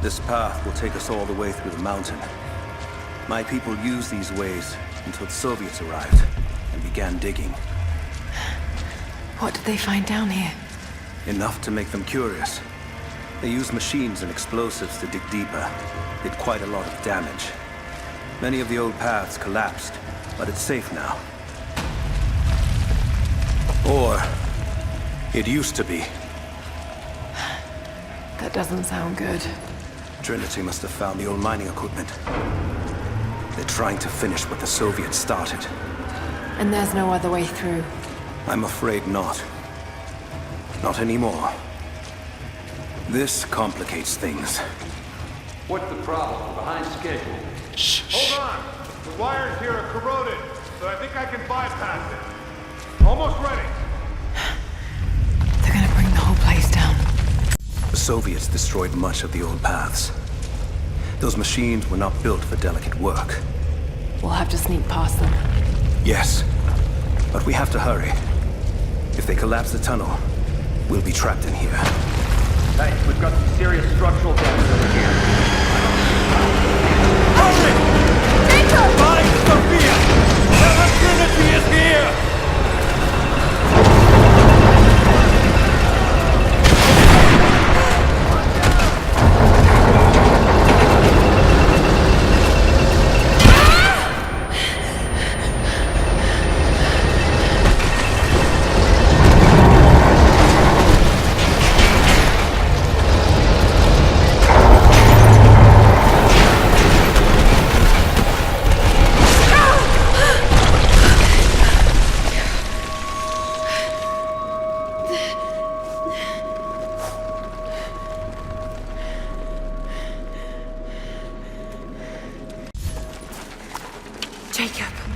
This path will take us all the way through the mountain. My people used these ways until the Soviets arrived and began digging. What did they find down here? Enough to make them curious. They used machines and explosives to dig deeper. Did quite a lot of damage. Many of the old paths collapsed, but it's safe now. Or it used to be. That doesn't sound good. Trinity must have found the old mining equipment. They're trying to finish what the Soviets started. And there's no other way through. I'm afraid not. Not anymore. This complicates things. What's the problem? We're behind schedule. Hold on! The wires here are corroded, so I think I can bypass it. Almost ready. They're gonna bring the whole place down. The Soviets destroyed much of the old paths. Those machines were not built for delicate work. We'll have to sneak past them. Yes, but we have to hurry. If they collapse the tunnel, we'll be trapped in here. Hey, we've got some serious structural damage over here. Hurry! Jacob! Find Sophia! Tell her Trinity is here!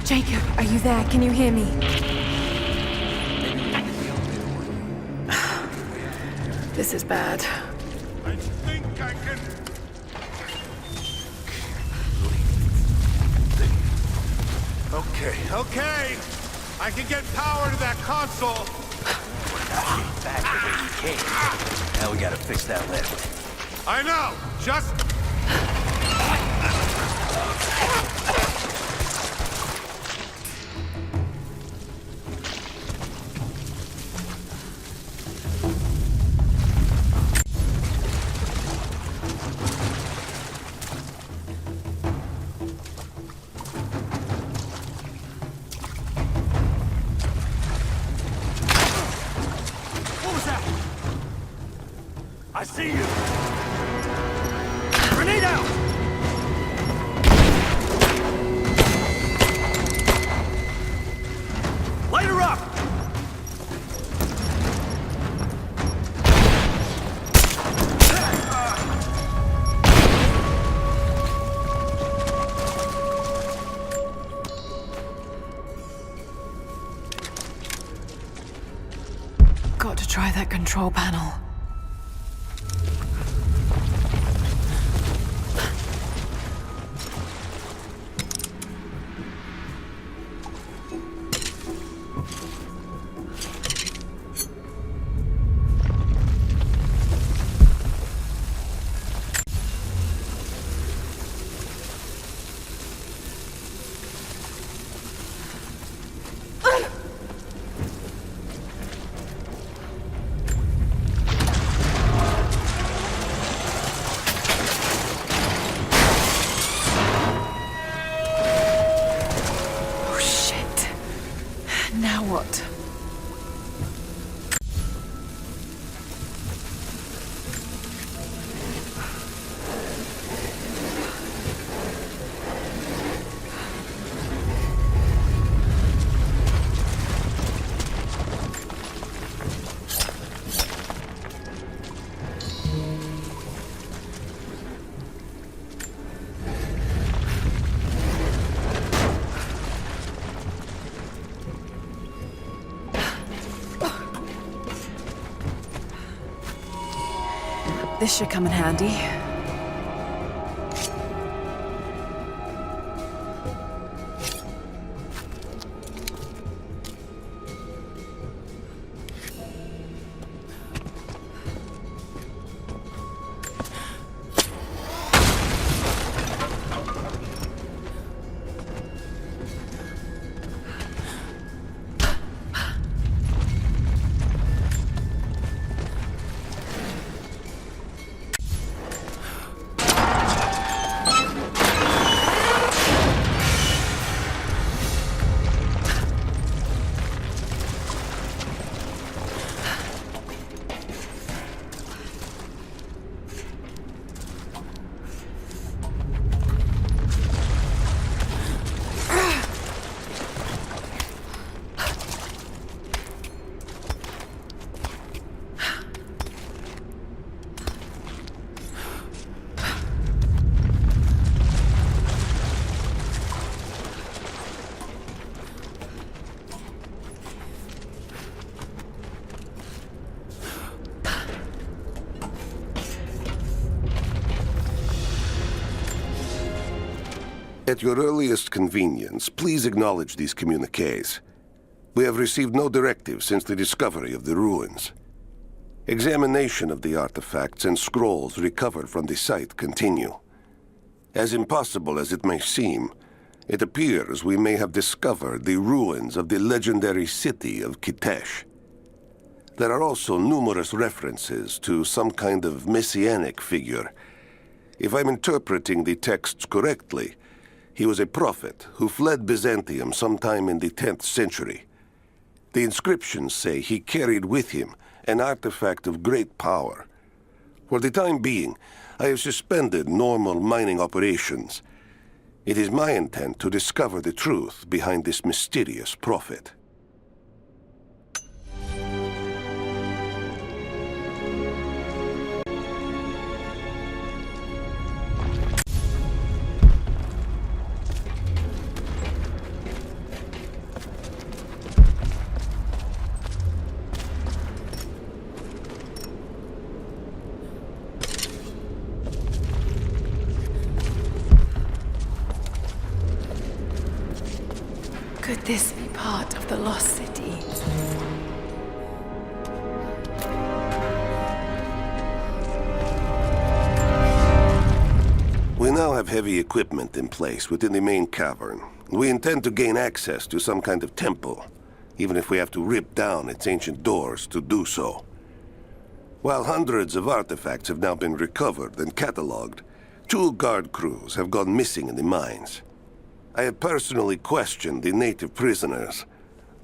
Jacob, are you there? Can you hear me? This is bad. I think I can... Okay. I can get power to that console. Back the way you came. Now we gotta fix that lift. I know. Just... I see you! Grenade out! Light her up! Got to try that control panel. Now what? This should come in handy. At your earliest convenience, please acknowledge these communiques. We have received no directive since the discovery of the ruins. Examination of the artifacts and scrolls recovered from the site continue. As impossible as it may seem, it appears we may have discovered the ruins of the legendary city of Kitezh. There are also numerous references to some kind of messianic figure. If I'm interpreting the texts correctly, he was a prophet who fled Byzantium sometime in the 10th century. The inscriptions say he carried with him an artifact of great power. For the time being, I have suspended normal mining operations. It is my intent to discover the truth behind this mysterious prophet. Could this be part of the lost city? We now have heavy equipment in place within the main cavern. We intend to gain access to some kind of temple, even if we have to rip down its ancient doors to do so. While hundreds of artifacts have now been recovered and cataloged, 2 guard crews have gone missing in the mines. I have personally questioned the native prisoners.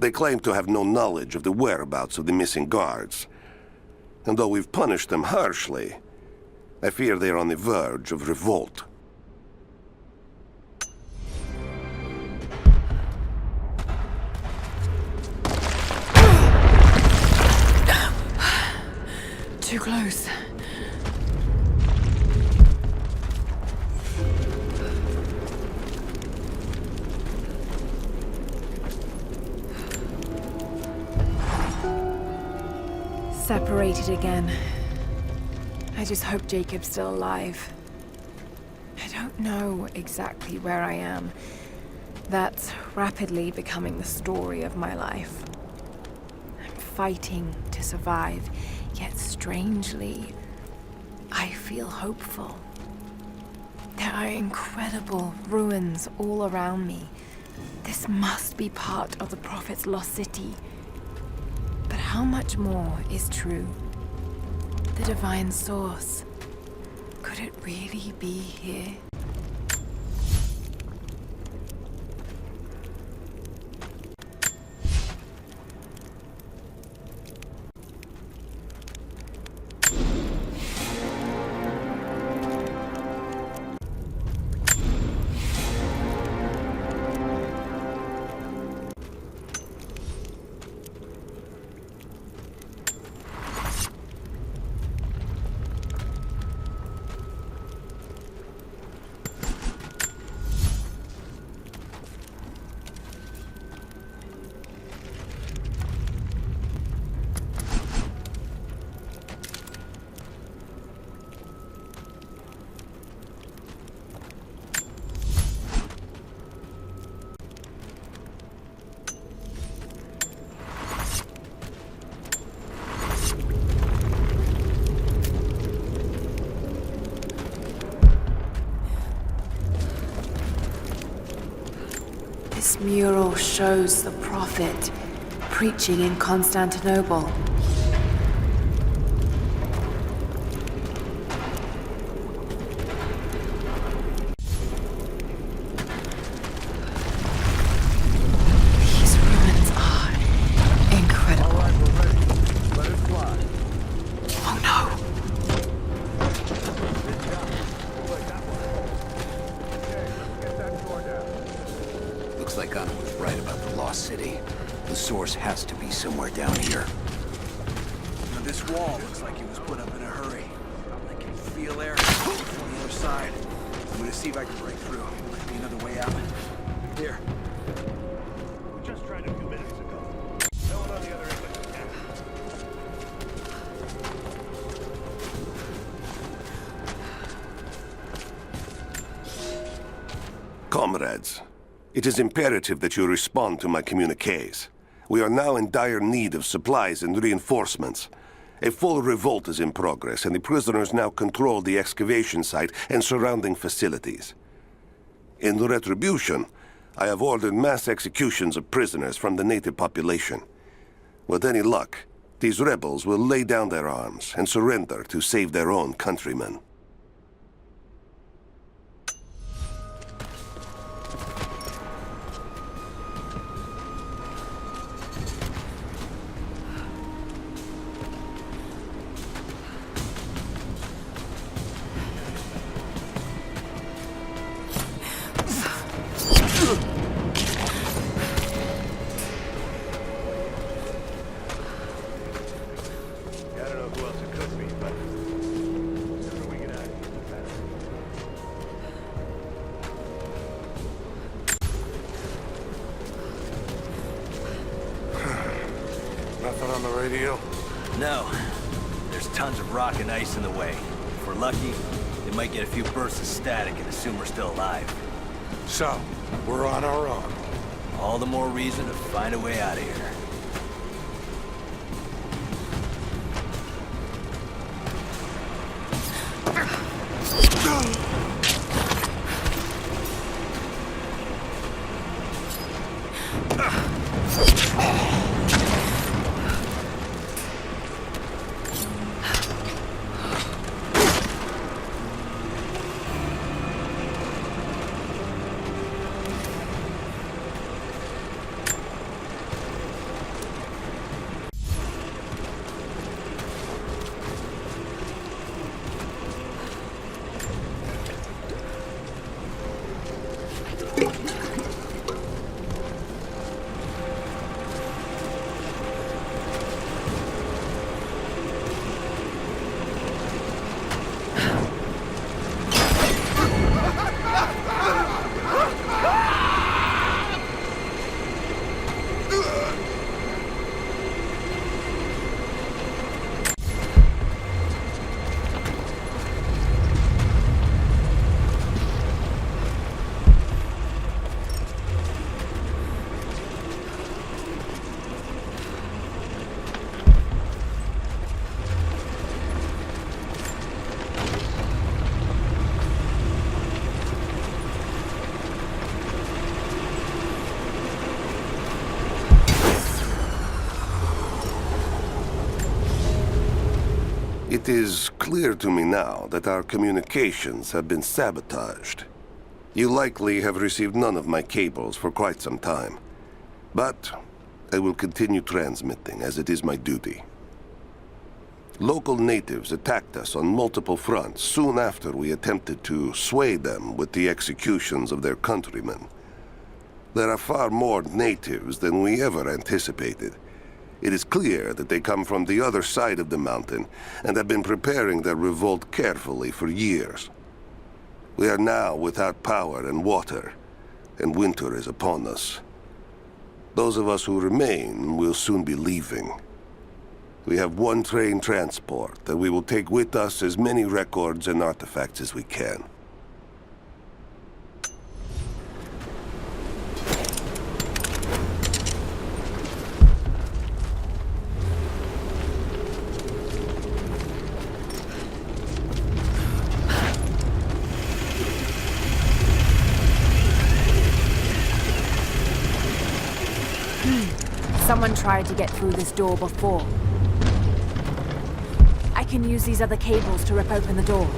They claim to have no knowledge of the whereabouts of the missing guards. And though we've punished them harshly, I fear they are on the verge of revolt. Too close. Separated again. I just hope Jacob's still alive. I don't know exactly where I am. That's rapidly becoming the story of my life. I'm fighting to survive, yet strangely, I feel hopeful. There are incredible ruins all around me. This must be part of the Prophet's lost city. But how much more is true? The divine source. Could it really be here? This mural shows the Prophet preaching in Constantinople. These ruins are incredible. All right, we're ready. Let it fly. Oh no! Okay, let's get that door down. Looks like Anna was right about the lost city. The source has to be somewhere down here. Now, this wall looks like it was put up in a hurry. I can feel air from the other side. I'm gonna see if I can break through. Might be another way out. Here. We just tried a few minutes ago. No one on the other end but the cat. Comrades, it is imperative that you respond to my communiques. We are now in dire need of supplies and reinforcements. A full revolt is in progress, and the prisoners now control the excavation site and surrounding facilities. In retribution, I have ordered mass executions of prisoners from the native population. With any luck, these rebels will lay down their arms and surrender to save their own countrymen. I don't know who else it could be, but the sooner we get out of here, the better. Nothing on the radio? No. There's tons of rock and ice in the way. If we're lucky, they might get a few bursts of static and assume we're still alive. So, we're on our own. All the more reason to find a way out of here. It is clear to me now that our communications have been sabotaged. You likely have received none of my cables for quite some time. But I will continue transmitting, as it is my duty. Local natives attacked us on multiple fronts soon after we attempted to sway them with the executions of their countrymen. There are far more natives than we ever anticipated. It is clear that they come from the other side of the mountain and have been preparing their revolt carefully for years. We are now without power and water, and winter is upon us. Those of us who remain will soon be leaving. We have one train transport that we will take with us as many records and artifacts as we can. Someone tried to get through this door before. I can use these other cables to rip open the door.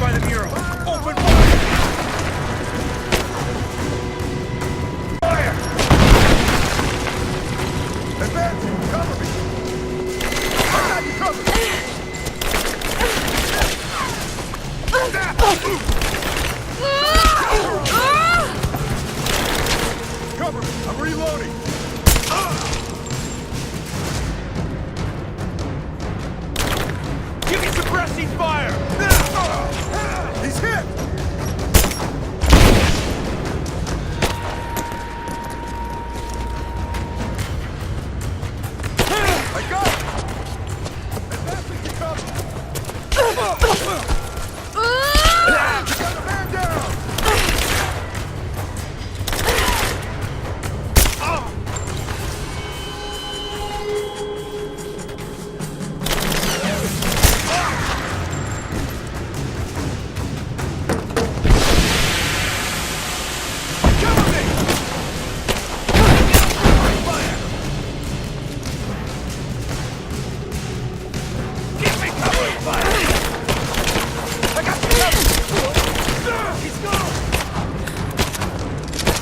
by the mural. Open fire! Fire! Advancing! Cover me! I got you covered! Cover me! I'm reloading! Give me suppressing fire! He's hit! I got him! Advancing to cover! Got a man down!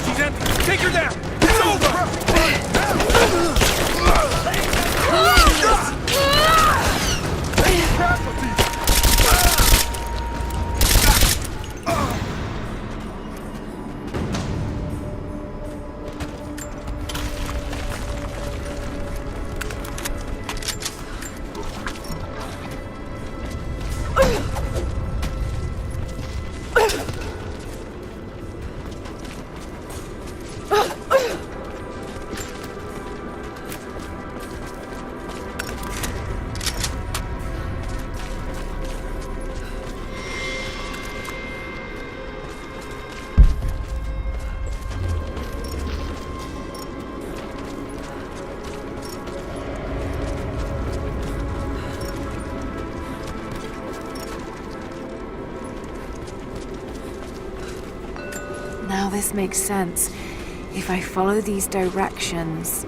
She's empty! Take her down! It's over! Now this makes sense. If I follow these directions...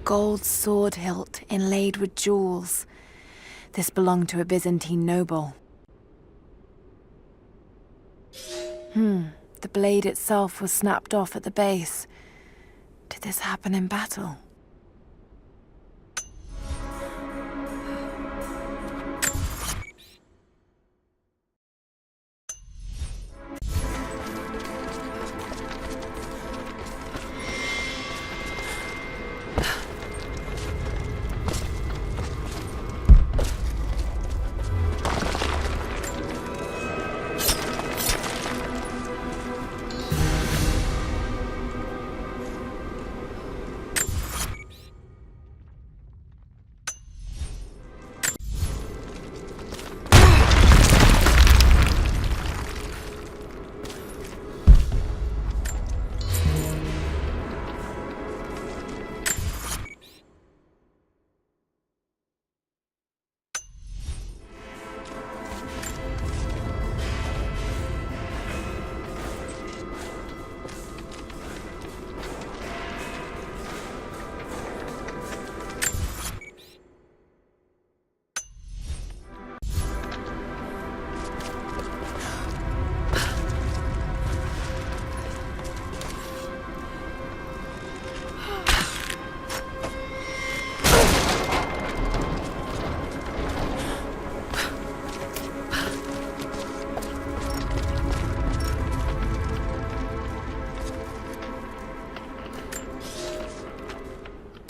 Gold sword hilt inlaid with jewels. This belonged to a Byzantine noble. The blade itself was snapped off at the base. Did this happen in battle?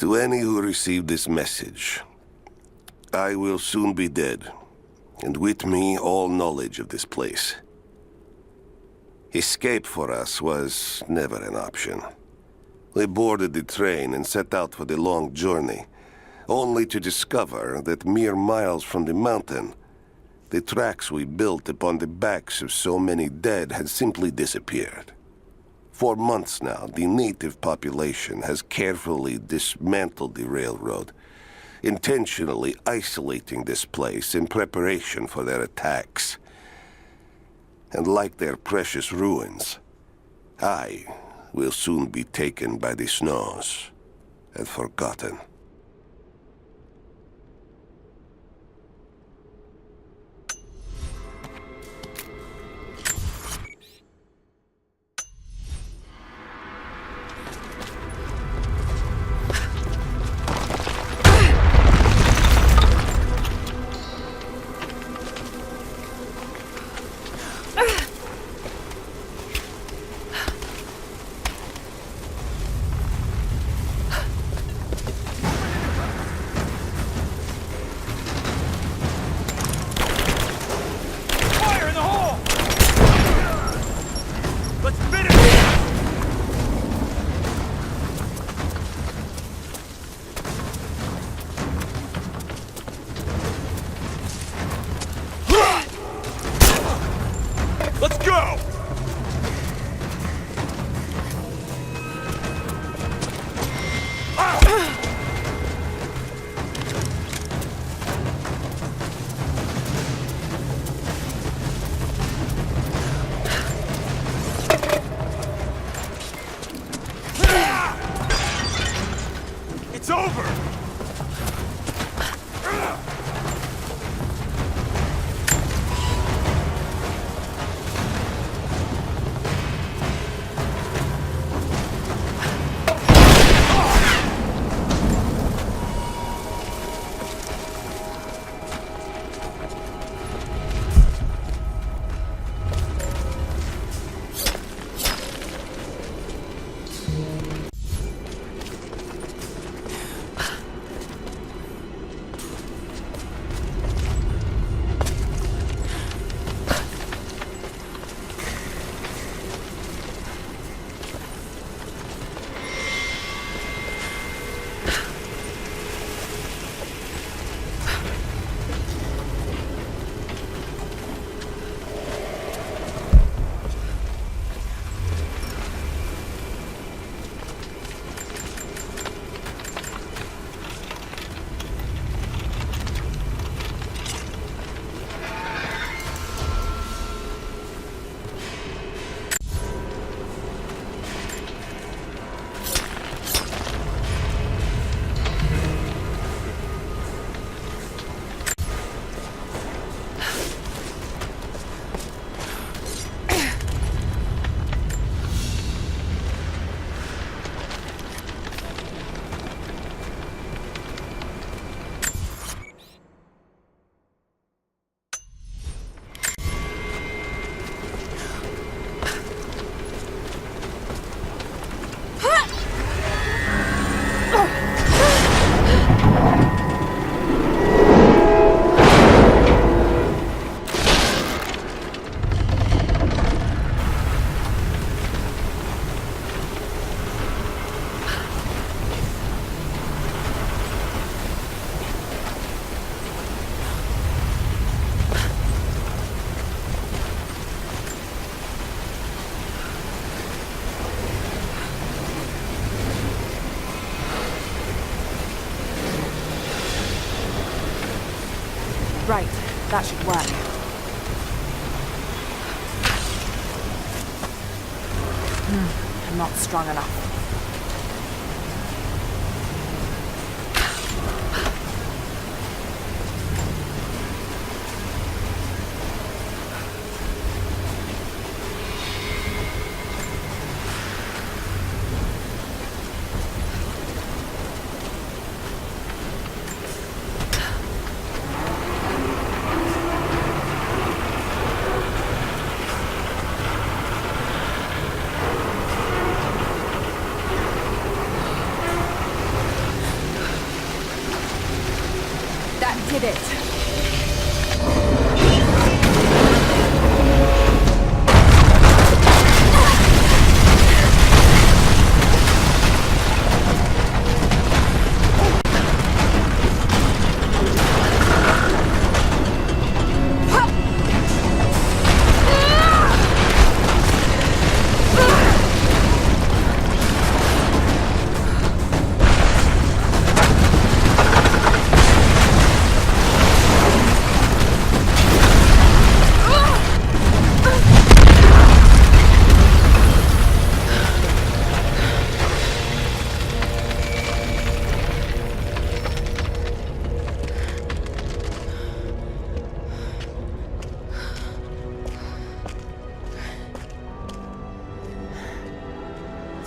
To any who receive this message, I will soon be dead, and with me all knowledge of this place. Escape for us was never an option. We boarded the train and set out for the long journey, only to discover that mere miles from the mountain, the tracks we built upon the backs of so many dead had simply disappeared. For months now, the native population has carefully dismantled the railroad, intentionally isolating this place in preparation for their attacks. And like their precious ruins, I will soon be taken by the snows and forgotten. Fire in the hole! Let's finish it! Let's go! It's over! Right, that should work. I'm not strong enough. did it!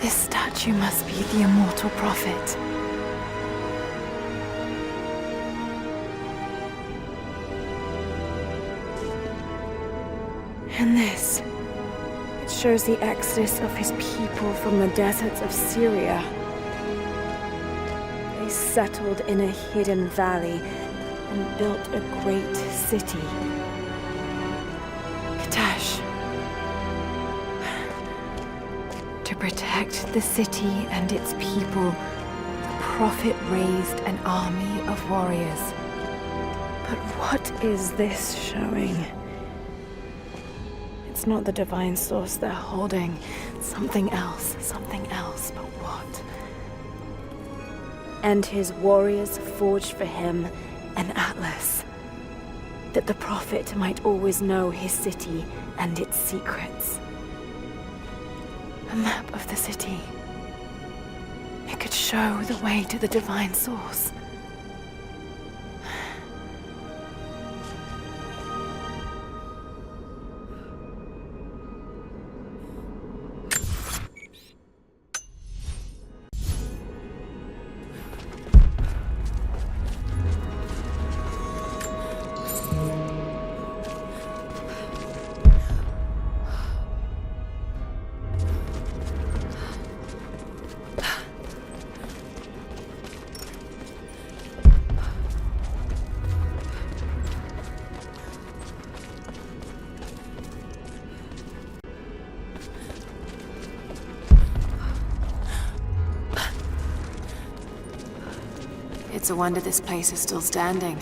This statue must be the immortal prophet. And this, it shows the exodus of his people from the deserts of Syria. They settled in a hidden valley and built a great city. Katash. To protect the city and its people, the prophet raised an army of warriors. But what is this showing? It's not the divine source they're holding. Something else, but what? And his warriors forged for him an atlas, that the prophet might always know his city and its secrets. A map of the city. It could show the way to the divine source. It's a wonder this place is still standing.